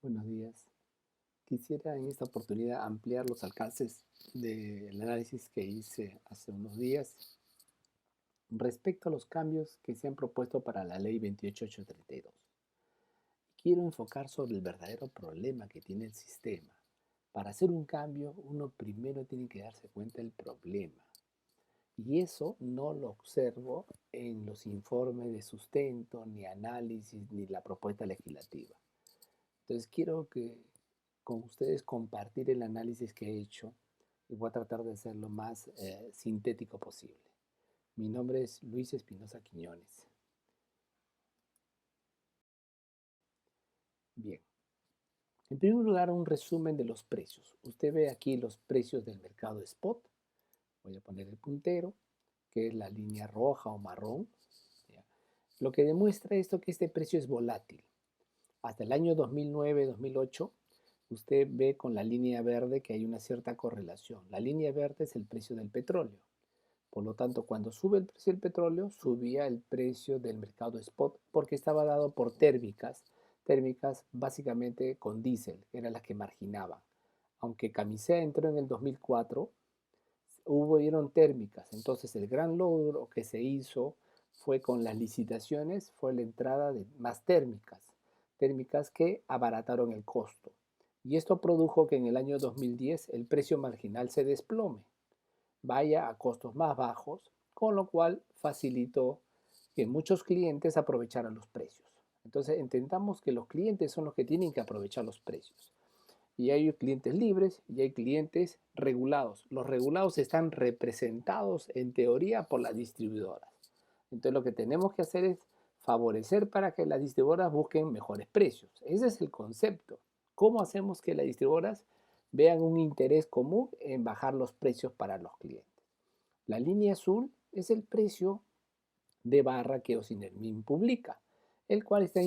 Buenos días. Quisiera en esta oportunidad ampliar los alcances del análisis que hice hace unos días respecto a los cambios que se han propuesto para la Ley 28832. Quiero enfocar sobre el verdadero problema que tiene el sistema. Para hacer un cambio, uno primero tiene que darse cuenta del problema. Y eso no lo observo en los informes de sustento, ni análisis, ni la propuesta legislativa. Entonces quiero que con ustedes compartir el análisis que he hecho y voy a tratar de ser lo más sintético posible. Mi nombre es Luis Espinosa Quiñones. Bien, en primer lugar un resumen de los precios. Usted ve aquí los precios del mercado spot. Voy a poner el puntero, que es la línea roja o marrón. ¿Ya? Lo que demuestra esto que este precio es volátil. Hasta el año 2009-2008 usted ve con la línea verde que hay una cierta correlación. La línea verde es el precio del petróleo. Por lo tanto, cuando sube el precio del petróleo, subía el precio del mercado spot porque estaba dado por térmicas básicamente con diésel, que eran las que marginaban. Aunque Camisea entró en el 2004, hubieron térmicas. Entonces, el gran logro que se hizo fue con las licitaciones, fue la entrada de más térmicas que abarataron el costo. Y esto produjo que en el año 2010 el precio marginal se desplome, vaya a costos más bajos, con lo cual facilitó que muchos clientes aprovecharan los precios. Entonces entendamos que los clientes son los que tienen que aprovechar los precios. Y hay clientes libres y hay clientes regulados. Los regulados están representados en teoría por las distribuidoras. Entonces lo que tenemos que hacer es favorecer para que las distribuidoras busquen mejores precios. Ese es el concepto. ¿Cómo hacemos que las distribuidoras vean un interés común en bajar los precios para los clientes? La línea azul es el precio de barra que Ocinermin publica, el cual está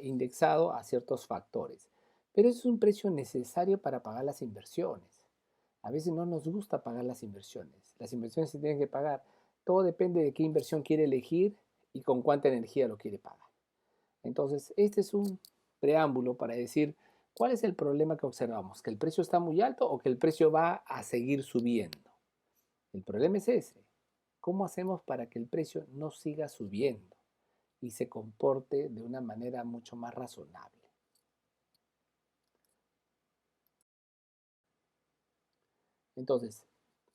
indexado a ciertos factores. Pero es un precio necesario para pagar las inversiones. A veces no nos gusta pagar las inversiones. Las inversiones se tienen que pagar. Todo depende de qué inversión quiere elegir y con cuánta energía lo quiere pagar. Entonces, este es un preámbulo para decir cuál es el problema que observamos, que el precio está muy alto o que el precio va a seguir subiendo. El problema es ese. ¿Cómo hacemos para que el precio no siga subiendo y se comporte de una manera mucho más razonable? Entonces,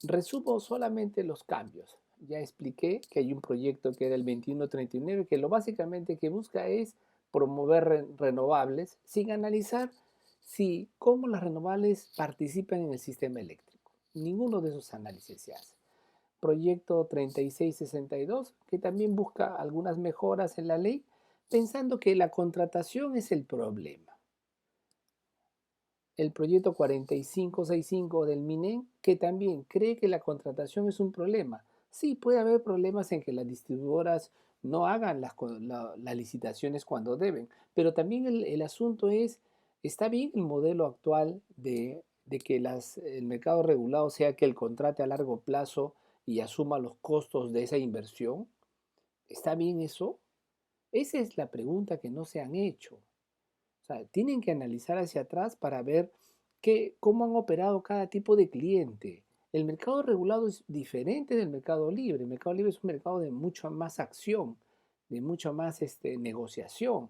resumo solamente los cambios. Ya expliqué que hay un proyecto que era el 2139 que lo básicamente que busca es promover renovables sin analizar si cómo las renovables participan en el sistema eléctrico. Ninguno de esos análisis se hace. Proyecto 3662 que también busca algunas mejoras en la ley pensando que la contratación es el problema. El proyecto 4565 del MINEN, que también cree que la contratación es un problema. Sí, puede haber problemas en que las distribuidoras no hagan las licitaciones cuando deben, pero también el asunto es, ¿está bien el modelo actual de que el mercado regulado sea que el contrate a largo plazo y asuma los costos de esa inversión? ¿Está bien eso? Esa es la pregunta que no se han hecho. O sea, tienen que analizar hacia atrás para ver cómo han operado cada tipo de cliente. El mercado regulado es diferente del mercado libre. El mercado libre es un mercado de mucha más acción, de mucha más negociación.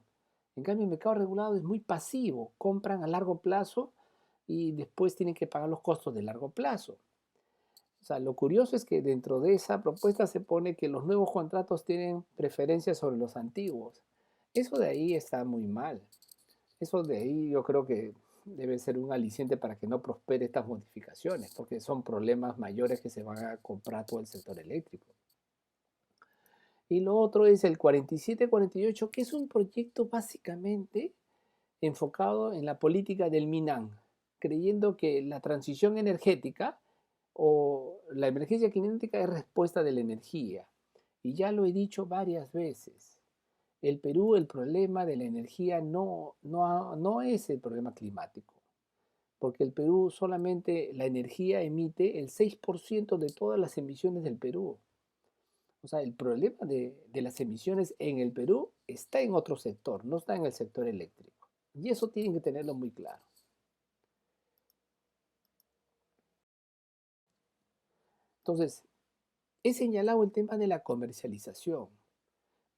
En cambio, el mercado regulado es muy pasivo. Compran a largo plazo y después tienen que pagar los costos de largo plazo. O sea, lo curioso es que dentro de esa propuesta se pone que los nuevos contratos tienen preferencia sobre los antiguos. Eso de ahí está muy mal. Eso de ahí yo creo que debe ser un aliciente para que no prospere estas modificaciones, porque son problemas mayores que se van a comprar todo el sector eléctrico. Y lo otro es el 4748, que es un proyecto básicamente enfocado en la política del MINAN, creyendo que la transición energética o la emergencia climática es respuesta de la energía. Y ya lo he dicho varias veces. El Perú, el problema de la energía no es el problema climático, porque el Perú solamente la energía emite el 6% de todas las emisiones del Perú. O sea, el problema de las emisiones en el Perú está en otro sector, no está en el sector eléctrico. Y eso tienen que tenerlo muy claro. Entonces, he señalado el tema de la comercialización.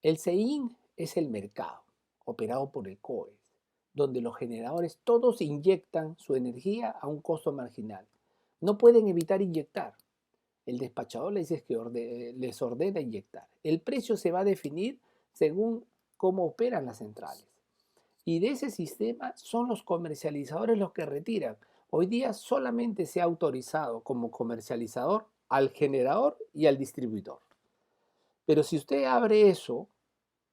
El SEIN es el mercado, operado por el COES, donde los generadores todos inyectan su energía a un costo marginal. No pueden evitar inyectar. El despachador les ordena inyectar. El precio se va a definir según cómo operan las centrales. Y de ese sistema son los comercializadores los que retiran. Hoy día solamente se ha autorizado como comercializador al generador y al distribuidor. Pero si usted abre eso,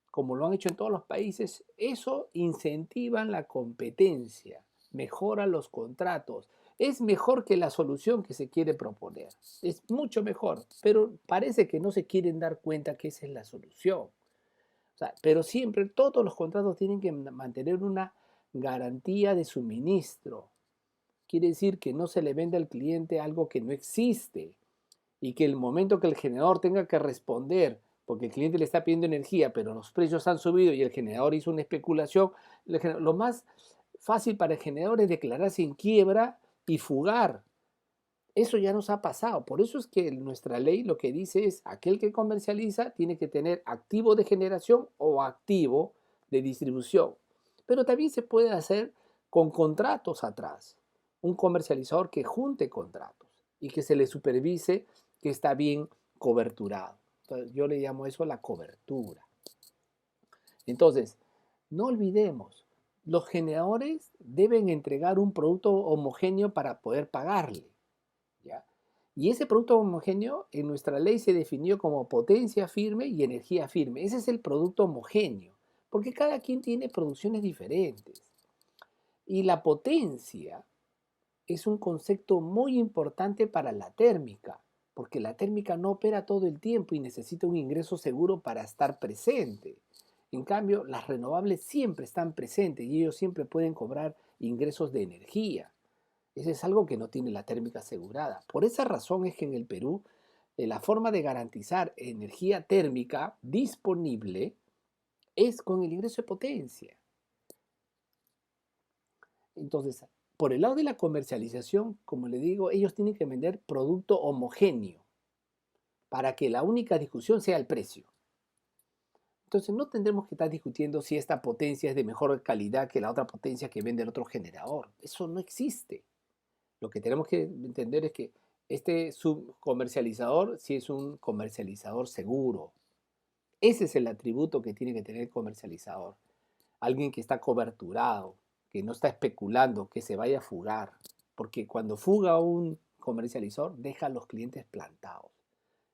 como lo han hecho en todos los países, eso incentiva la competencia, mejora los contratos. Es mejor que la solución que se quiere proponer. Es mucho mejor, pero parece que no se quieren dar cuenta que esa es la solución. O sea, pero siempre todos los contratos tienen que mantener una garantía de suministro. Quiere decir que no se le vende al cliente algo que no existe y que el momento que el generador tenga que responder, porque el cliente le está pidiendo energía, pero los precios han subido y el generador hizo una especulación, lo más fácil para el generador es declararse en quiebra y fugar. Eso ya nos ha pasado. Por eso es que nuestra ley lo que dice es aquel que comercializa tiene que tener activo de generación o activo de distribución. Pero también se puede hacer con contratos atrás. Un comercializador que junte contratos y que se le supervise que está bien coberturado. Entonces, yo le llamo eso la cobertura. Entonces, no olvidemos, los generadores deben entregar un producto homogéneo para poder pagarle. ¿Ya? Y ese producto homogéneo en nuestra ley se definió como potencia firme y energía firme. Ese es el producto homogéneo, porque cada quien tiene producciones diferentes. Y la potencia es un concepto muy importante para la térmica, porque la térmica no opera todo el tiempo y necesita un ingreso seguro para estar presente. En cambio, las renovables siempre están presentes y ellos siempre pueden cobrar ingresos de energía. Eso es algo que no tiene la térmica asegurada. Por esa razón es que en el Perú la forma de garantizar energía térmica disponible es con el ingreso de potencia. Entonces, por el lado de la comercialización, como le digo, ellos tienen que vender producto homogéneo para que la única discusión sea el precio. Entonces, no tendremos que estar discutiendo si esta potencia es de mejor calidad que la otra potencia que vende el otro generador. Eso no existe. Lo que tenemos que entender es que este subcomercializador sí es un comercializador seguro. Ese es el atributo que tiene que tener el comercializador. Alguien que está coberturado, que no está especulando, que se vaya a fugar. Porque cuando fuga un comercializador, deja a los clientes plantados.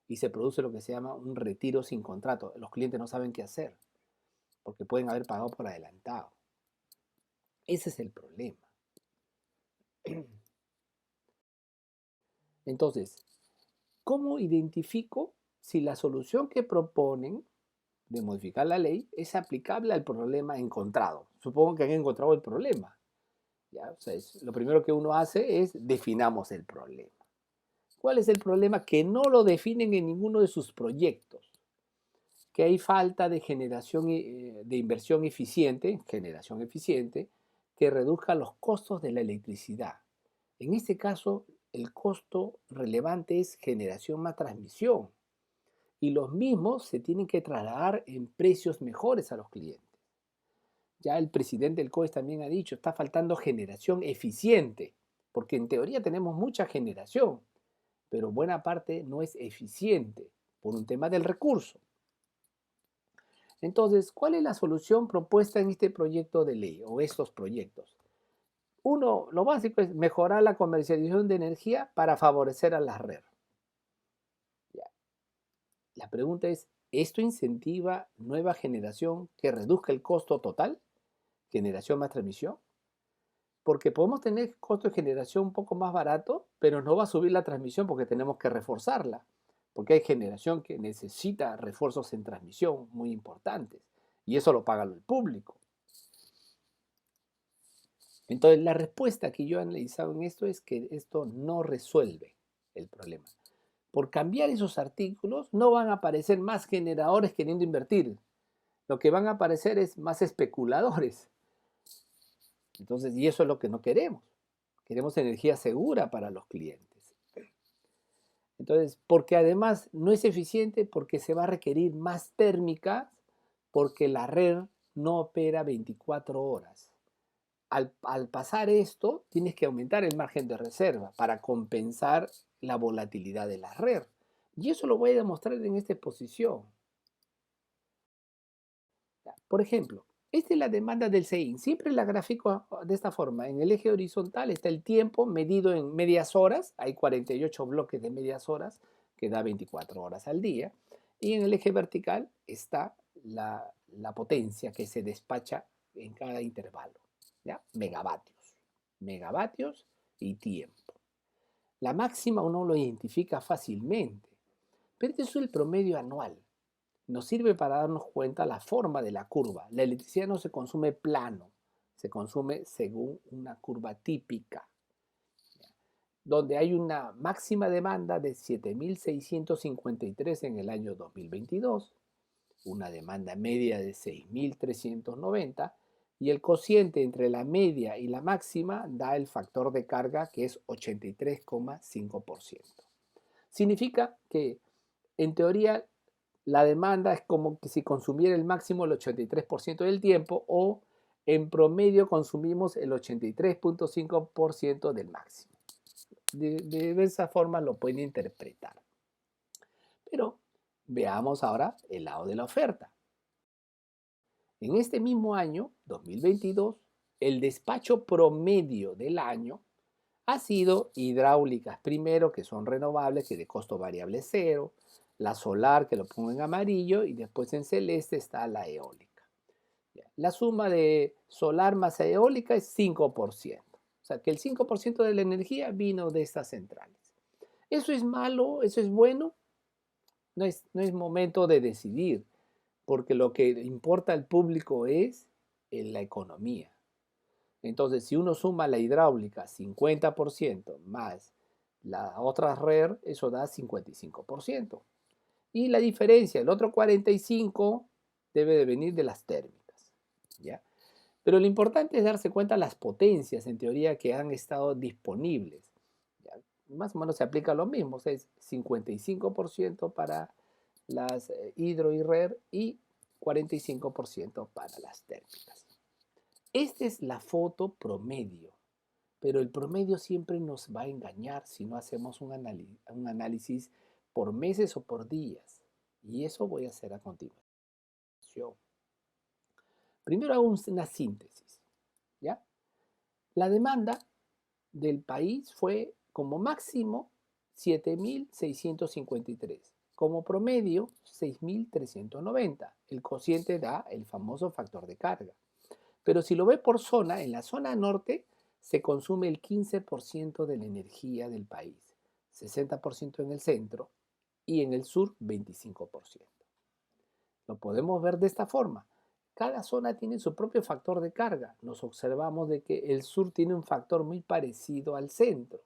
Y se produce lo que se llama un retiro sin contrato. Los clientes no saben qué hacer, porque pueden haber pagado por adelantado. Ese es el problema. Entonces, ¿cómo identifico si la solución que proponen de modificar la ley es aplicable al problema encontrado? Supongo que han encontrado el problema. ¿Ya? O sea, lo primero que uno hace es definamos el problema. ¿Cuál es el problema? Que no lo definen en ninguno de sus proyectos. Que hay falta de generación de inversión eficiente, generación eficiente, que reduzca los costos de la electricidad. En este caso, el costo relevante es generación más transmisión y los mismos se tienen que trasladar en precios mejores a los clientes. Ya el presidente del COES también ha dicho, está faltando generación eficiente, porque en teoría tenemos mucha generación, pero buena parte no es eficiente por un tema del recurso. Entonces, ¿cuál es la solución propuesta en este proyecto de ley o estos proyectos? Uno, lo básico es mejorar la comercialización de energía para favorecer a la red. Ya. La pregunta es, ¿esto incentiva nueva generación que reduzca el costo total? ¿Generación más transmisión? Porque podemos tener costo de generación un poco más barato, pero no va a subir la transmisión porque tenemos que reforzarla. Porque hay generación que necesita refuerzos en transmisión muy importantes. Y eso lo paga el público. Entonces, la respuesta que yo he analizado en esto es que esto no resuelve el problema. Por cambiar esos artículos, no van a aparecer más generadores queriendo invertir. Lo que van a aparecer es más especuladores. Entonces, y eso es lo que no queremos. Queremos energía segura para los clientes. Entonces, porque además no es eficiente porque se va a requerir más térmica porque la red no opera 24 horas. Al pasar esto, tienes que aumentar el margen de reserva para compensar la volatilidad de la red. Y eso lo voy a demostrar en esta exposición. Por ejemplo, esta es la demanda del SEIN. Siempre la gráfico de esta forma. En el eje horizontal está el tiempo medido en medias horas. Hay 48 bloques de medias horas que da 24 horas al día. Y en el eje vertical está la potencia que se despacha en cada intervalo. ¿Ya? Megavatios. Megavatios y tiempo. La máxima uno lo identifica fácilmente. Pero este es el promedio anual. Nos sirve para darnos cuenta la forma de la curva. La electricidad no se consume plano, se consume según una curva típica, donde hay una máxima demanda de 7.653 en el año 2022, una demanda media de 6.390 y el cociente entre la media y la máxima da el factor de carga que es 83,5%. Significa que en teoría la demanda es como que si consumiera el máximo el 83% del tiempo o en promedio consumimos el 83,5% del máximo. De esa forma lo pueden interpretar. Pero veamos ahora el lado de la oferta. En este mismo año, 2022, el despacho promedio del año ha sido hidráulicas primero, que son renovables, que de costo variable cero, la solar, que lo pongo en amarillo, y después en celeste está la eólica. La suma de solar más eólica es 5%. O sea que el 5% de la energía vino de estas centrales. ¿Eso es malo? ¿Eso es bueno? No es momento de decidir, porque lo que importa al público es la economía. Entonces, si uno suma la hidráulica 50% más la otra red, eso da 55%. Y la diferencia, el otro 45%, debe de venir de las térmicas. ¿Ya? Pero lo importante es darse cuenta de las potencias, en teoría, que han estado disponibles. ¿Ya? Más o menos se aplica lo mismo, o sea, es 55% para las hidro y red y 45% para las térmicas. Esta es la foto promedio, pero el promedio siempre nos va a engañar si no hacemos un análisis por meses o por días. Y eso voy a hacer a continuación. Primero hago una síntesis. ¿Ya? La demanda del país fue como máximo 7.653, como promedio 6.390. El cociente da el famoso factor de carga. Pero si lo ve por zona, en la zona norte se consume el 15% de la energía del país, 60% en el centro y en el sur 25%. Lo podemos ver de esta forma. Cada zona tiene su propio factor de carga. Nos observamos de que el sur tiene un factor muy parecido al centro.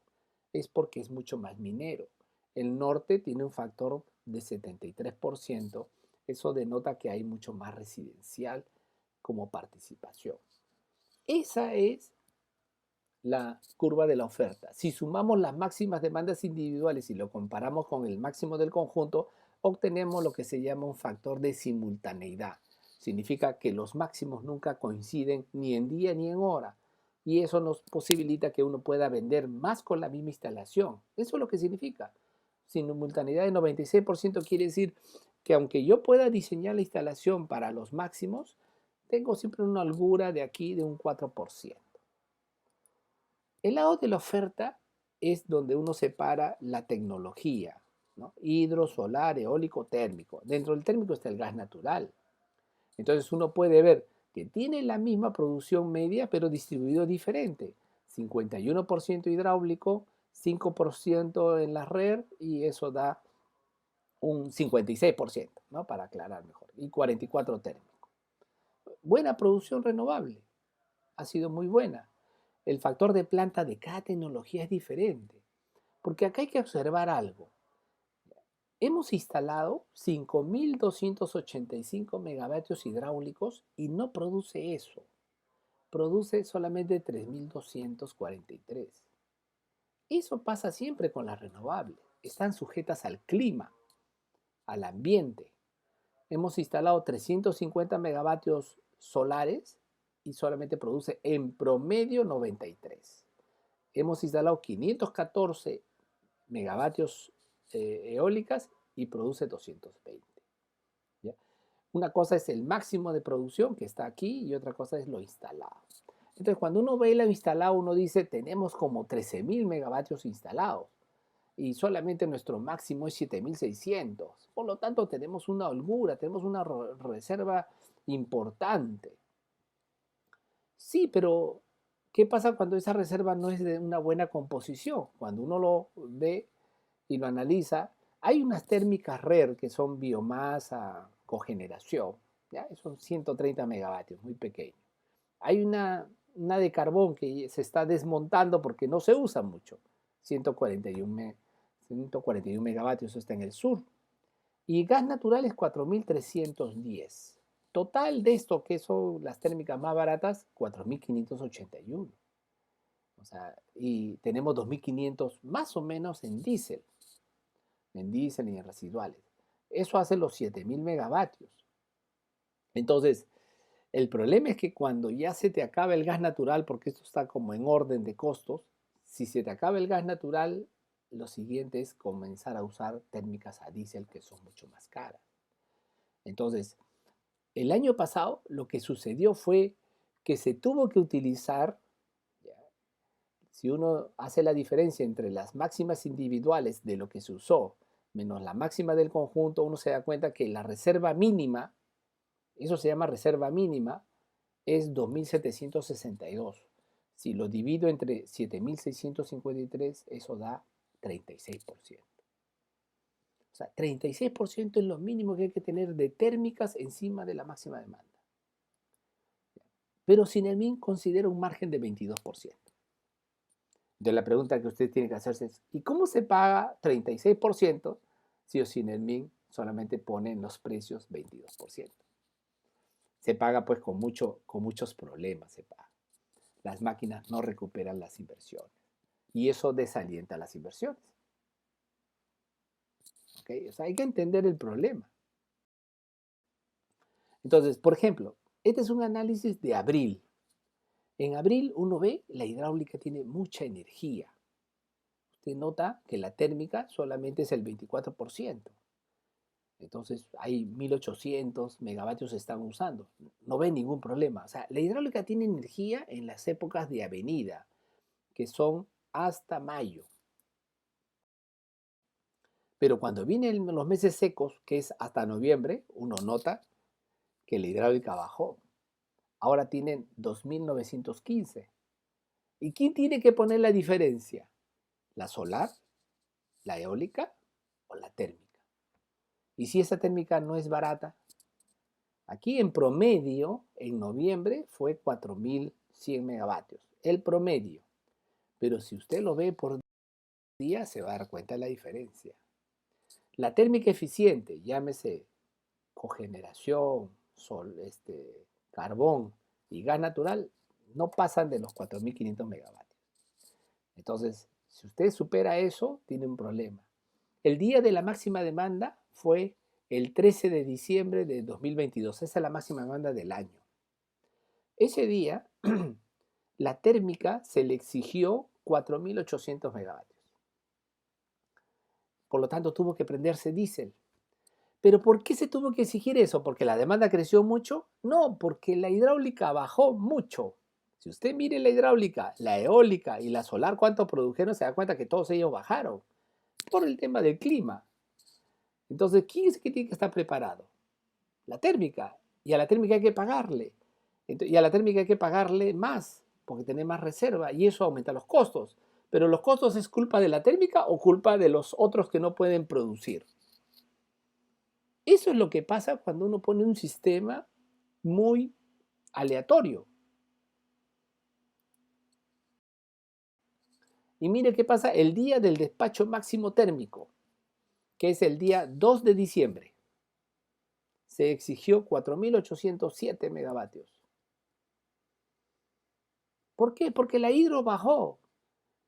Es porque es mucho más minero. El norte tiene un factor de 73%. Eso denota que hay mucho más residencial como participación. Esa es la curva de la oferta. Si sumamos las máximas demandas individuales y lo comparamos con el máximo del conjunto, obtenemos lo que se llama un factor de simultaneidad. Significa que los máximos nunca coinciden ni en día ni en hora. Y eso nos posibilita que uno pueda vender más con la misma instalación. Eso es lo que significa. Simultaneidad de 96% quiere decir que aunque yo pueda diseñar la instalación para los máximos, tengo siempre una holgura de aquí de un 4%. El lado de la oferta es donde uno separa la tecnología, ¿no? Hidro, solar, eólico, térmico. Dentro del térmico está el gas natural. Entonces uno puede ver que tiene la misma producción media, pero distribuido diferente. 51% hidráulico, 5% en la red y eso da un 56%, ¿no? Para aclarar mejor. Y 44% térmico. Buena producción renovable. Ha sido muy buena. El factor de planta de cada tecnología es diferente, porque acá hay que observar algo. Hemos instalado 5.285 megavatios hidráulicos y no produce eso. produce solamente 3.243. Eso pasa siempre con las renovables. Están sujetas al clima, al ambiente. Hemos instalado 350 megavatios solares y solamente produce en promedio 93. Hemos instalado 514 megavatios eólicas y produce 220. ¿Ya? Una cosa es el máximo de producción que está aquí y otra cosa es lo instalado. Entonces, cuando uno ve lo instalado, uno dice, tenemos como 13.000 megavatios instalados y solamente nuestro máximo es 7.600. Por lo tanto, tenemos una holgura, tenemos una reserva importante. Sí, pero ¿qué pasa cuando esa reserva no es de una buena composición? Cuando uno lo ve y lo analiza, hay unas térmicas RER que son biomasa, cogeneración, ¿ya? Son 130 megavatios, muy pequeño. Hay una de carbón que se está desmontando porque no se usa mucho, 141 megavatios, eso está en el sur. Y gas natural es 4.310. Total de esto, que son las térmicas más baratas, 4.581. O sea, y tenemos 2.500 más o menos en diésel y en residuales. Eso hace los 7.000 megavatios. Entonces, el problema es que cuando ya se te acaba el gas natural, porque esto está como en orden de costos, si se te acaba el gas natural, lo siguiente es comenzar a usar térmicas a diésel que son mucho más caras. Entonces, el año pasado lo que sucedió fue que se tuvo que utilizar, si uno hace la diferencia entre las máximas individuales de lo que se usó menos la máxima del conjunto, uno se da cuenta que la reserva mínima, eso se llama reserva mínima, es 2.762. Si lo divido entre 7.653, eso da 36%. O sea, 36% es lo mínimo que hay que tener de térmicas encima de la máxima demanda. Pero Sinelmin considera un margen de 22%. De la pregunta que usted tiene que hacerse es, ¿y cómo se paga 36% si Sinelmin solamente pone en los precios 22%? Se paga pues con muchos problemas, se paga. Las máquinas no recuperan las inversiones y eso desalienta las inversiones. ¿Okay? O sea, hay que entender el problema. Entonces, por ejemplo, este es un análisis de abril. En abril uno ve la hidráulica tiene mucha energía. Usted nota que la térmica solamente es el 24%. Entonces hay 1.800 megavatios se están usando. No ve ningún problema. O sea, la hidráulica tiene energía en las épocas de avenida, que son hasta mayo. Pero cuando vienen los meses secos, que es hasta noviembre, uno nota que la hidráulica bajó. Ahora tienen 2.915. ¿Y quién tiene que poner la diferencia? ¿La solar, la eólica o la térmica? Y si esa térmica no es barata, aquí en promedio, en noviembre, fue 4.100 megavatios. El promedio. Pero si usted lo ve por día, se va a dar cuenta de la diferencia. La térmica eficiente, llámese cogeneración, carbón y gas natural, no pasan de los 4.500 megavatios. Entonces, si usted supera eso, tiene un problema. El día de la máxima demanda fue el 13 de diciembre de 2022. Esa es la máxima demanda del año. Ese día, la térmica se le exigió 4.800 megavatios. Por lo tanto, tuvo que prenderse diésel. ¿Pero por qué se tuvo que exigir eso? ¿Porque la demanda creció mucho? No, porque la hidráulica bajó mucho. Si usted mire la hidráulica, la eólica y la solar, cuánto produjeron, se da cuenta que todos ellos bajaron por el tema del clima. Entonces, ¿quién es el que tiene que estar preparado? La térmica. Y a la térmica hay que pagarle. Y a la térmica hay que pagarle más, porque tiene más reserva, y eso aumenta los costos. Pero los costos es culpa de la térmica o culpa de los otros que no pueden producir. Eso es lo que pasa cuando uno pone un sistema muy aleatorio. Y mire qué pasa el día del despacho máximo térmico, que es el día 2 de diciembre. Se exigió 4.807 megavatios. ¿Por qué? Porque la hidro bajó.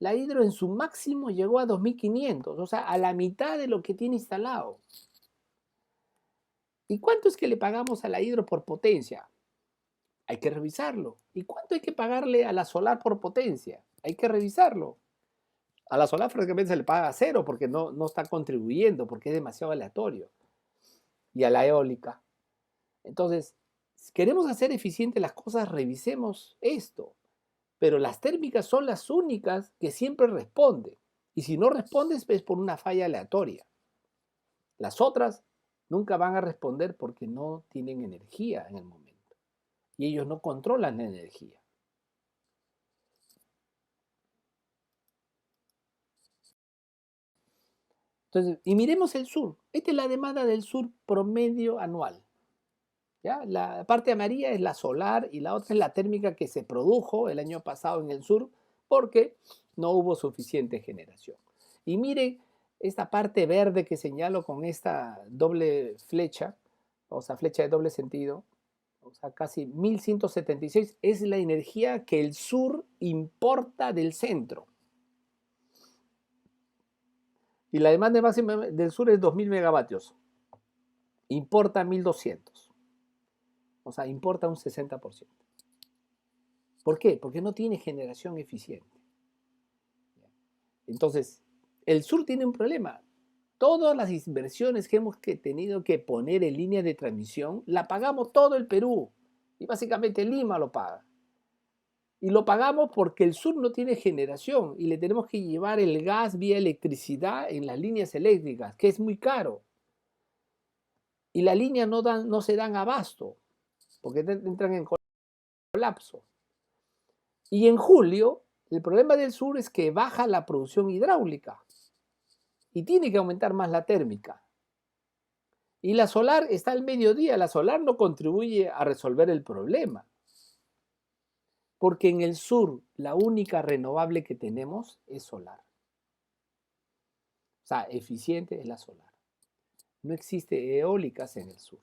La hidro en su máximo llegó a 2500, o sea, a la mitad de lo que tiene instalado. ¿Y cuánto es que le pagamos a la hidro por potencia? Hay que revisarlo. ¿Y cuánto hay que pagarle a la solar por potencia? Hay que revisarlo. A la solar francamente se le paga cero porque no está contribuyendo, porque es demasiado aleatorio. Y a la eólica. Entonces, si queremos hacer eficientes las cosas, revisemos esto. Pero las térmicas son las únicas que siempre responden. Y si no respondes, es por una falla aleatoria. Las otras nunca van a responder porque no tienen energía en el momento. Y ellos no controlan la energía. Entonces, y miremos el sur. Esta es la demanda del sur promedio anual. ¿Ya? La parte amarilla es la solar y la otra es la térmica que se produjo el año pasado en el sur porque no hubo suficiente generación. Y miren esta parte verde que señalo con esta doble flecha, o sea, flecha de doble sentido, o sea, casi 1176, es la energía que el sur importa del centro. Y la demanda máxima del sur es 2000 megavatios. Importa 1200. O sea, importa un 60%. ¿Por qué? Porque no tiene generación eficiente. Entonces, el sur tiene un problema. Todas las inversiones que hemos tenido que poner en líneas de transmisión, la pagamos todo el Perú. Y básicamente Lima lo paga. Y lo pagamos porque el sur no tiene generación y le tenemos que llevar el gas vía electricidad en las líneas eléctricas, que es muy caro. Y las líneas no se dan abasto, porque entran en colapso. Y en julio, el problema del sur es que baja la producción hidráulica y tiene que aumentar más la térmica. Y la solar está al mediodía, la solar no contribuye a resolver el problema. Porque en el sur la única renovable que tenemos es solar. O sea, eficiente es la solar. No existe eólicas en el sur.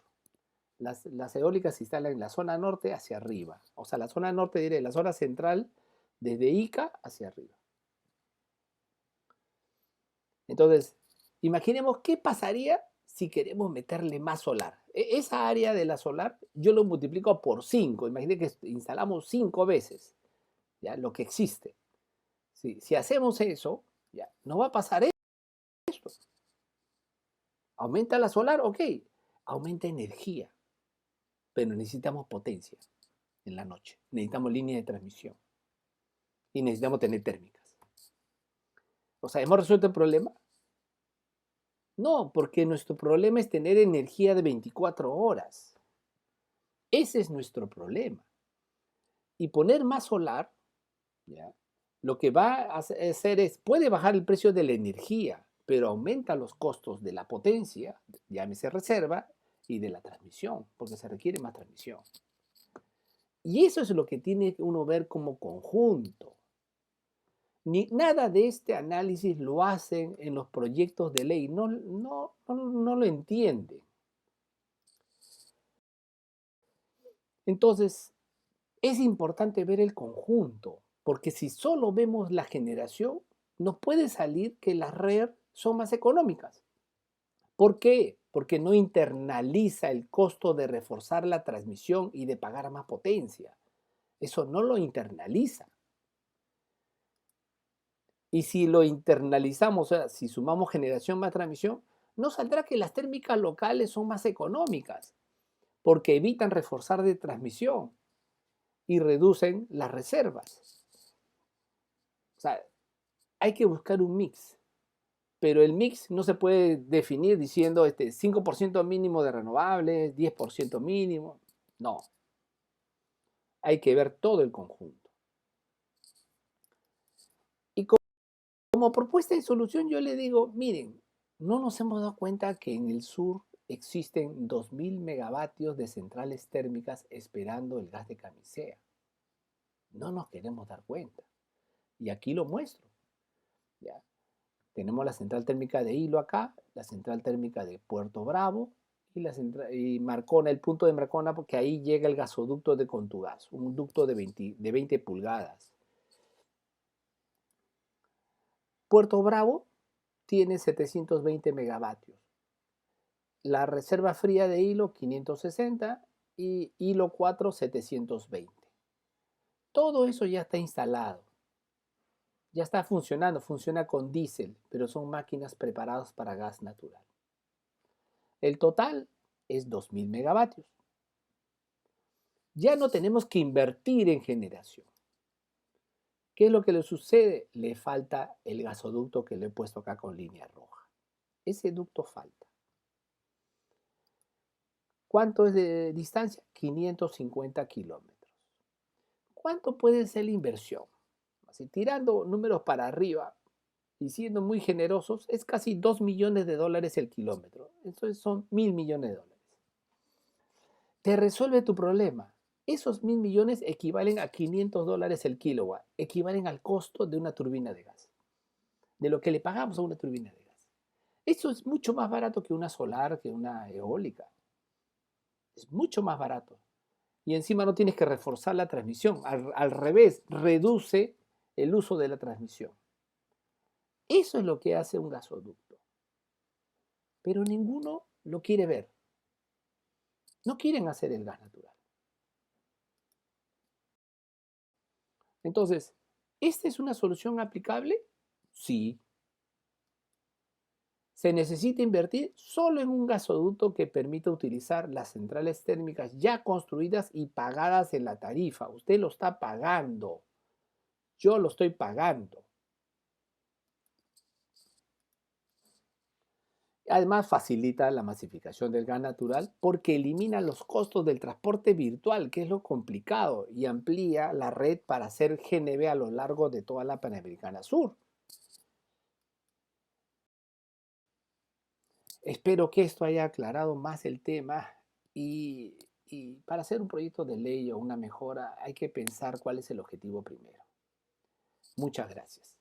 Las eólicas se instalan en la zona norte hacia arriba. O sea, la zona norte, diré, la zona central, desde Ica hacia arriba. Entonces, imaginemos qué pasaría si queremos meterle más solar. Esa área de la solar yo lo multiplico por 5. Imagínate que instalamos 5 veces, ¿ya? Lo que existe. Si hacemos eso, ya, no va a pasar esto. ¿Aumenta la solar? Ok. Aumenta energía, pero necesitamos potencia en la noche. Necesitamos línea de transmisión y necesitamos tener térmicas. O sea, ¿hemos resuelto el problema? No, porque nuestro problema es tener energía de 24 horas. Ese es nuestro problema. Y poner más solar, ¿ya? Lo que va a hacer es, puede bajar el precio de la energía, pero aumenta los costos de la potencia, llámese reserva, y de la transmisión, porque se requiere más transmisión. Y eso es lo que tiene que uno ver como conjunto. Nada de este análisis lo hacen en los proyectos de ley, no lo entienden. Entonces, es importante ver el conjunto, porque si solo vemos la generación, nos puede salir que las RER son más económicas. ¿Por qué? Porque no internaliza el costo de reforzar la transmisión y de pagar más potencia. Eso no lo internaliza. Y si lo internalizamos, o sea, si sumamos generación más transmisión, nos saldrá que las térmicas locales son más económicas, porque evitan reforzar de transmisión y reducen las reservas. O sea, hay que buscar un mix, pero el mix no se puede definir diciendo 5% mínimo de renovables, 10% mínimo. No, hay que ver todo el conjunto. Y como propuesta de solución yo le digo, miren, no nos hemos dado cuenta que en el sur existen 2000 megavatios de centrales térmicas esperando el gas de camisea. No nos queremos dar cuenta. Y aquí lo muestro. ¿Ya? Tenemos la central térmica de Hilo acá, la central térmica de Puerto Bravo y Marcona, el punto de Marcona, porque ahí llega el gasoducto de Contugas, un ducto de 20 pulgadas. Puerto Bravo tiene 720 megavatios. La reserva fría de hilo 560 y hilo 4 720. Todo eso ya está instalado, ya está funcionando, funciona con diésel, pero son máquinas preparadas para gas natural. El total es 2000 megavatios. Ya no tenemos que invertir en generación. ¿Qué es lo que le sucede? Le falta el gasoducto que le he puesto acá con línea roja. Ese ducto falta. ¿Cuánto es de distancia? 550 kilómetros. ¿Cuánto puede ser la inversión? Así, tirando números para arriba y siendo muy generosos, es casi 2 millones de dólares el kilómetro. Entonces son 1.000 millones de dólares. Te resuelve tu problema. Esos 1.000 millones equivalen a 500 dólares el kilowatt, equivalen al costo de una turbina de gas, de lo que le pagamos a una turbina de gas. Eso es mucho más barato que una solar, que una eólica. Es mucho más barato. Y encima no tienes que reforzar la transmisión. Al revés, reduce el uso de la transmisión. Eso es lo que hace un gasoducto. Pero ninguno lo quiere ver. No quieren hacer el gas natural. Entonces, ¿esta es una solución aplicable? Sí. Se necesita invertir solo en un gasoducto que permita utilizar las centrales térmicas ya construidas y pagadas en la tarifa. Usted lo está pagando. Yo lo estoy pagando. Además, facilita la masificación del gas natural porque elimina los costos del transporte virtual, que es lo complicado, y amplía la red para hacer GNV a lo largo de toda la Panamericana Sur. Espero que esto haya aclarado más el tema y para hacer un proyecto de ley o una mejora hay que pensar cuál es el objetivo primero. Muchas gracias.